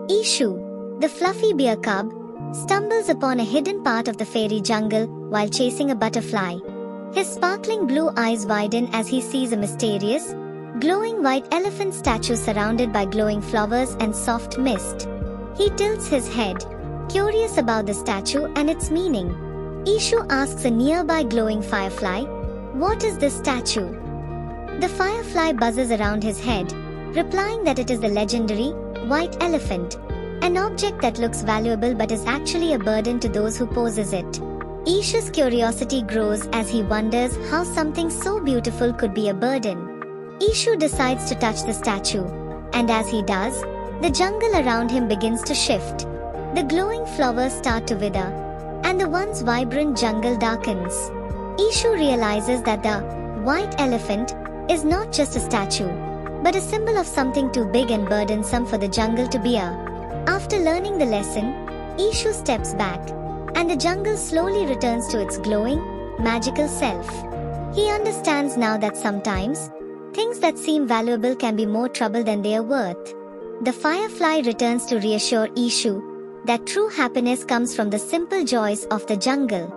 Ishu, the fluffy bear cub, stumbles upon a hidden part of the fairy jungle while chasing a butterfly. His sparkling blue eyes widen as he sees a mysterious, glowing white elephant statue surrounded by glowing flowers and soft mist. He tilts his head, curious about the statue and its meaning. Ishu asks a nearby glowing firefly, "What is this statue?" The firefly buzzes around his head, replying that it is the legendary white elephant, an object that looks valuable but is actually a burden to those who possess it. Ishu's curiosity grows as he wonders how something so beautiful could be a burden. Ishu decides to touch the statue, and as he does, the jungle around him begins to shift. The glowing flowers start to wither, and the once vibrant jungle darkens. Ishu realizes that the white elephant is not just a statue, but a symbol of something too big and burdensome for the jungle to bear. After learning the lesson, Ishu steps back, and the jungle slowly returns to its glowing, magical self. He understands now that sometimes, things that seem valuable can be more trouble than they are worth. The firefly returns to reassure Ishu that true happiness comes from the simple joys of the jungle.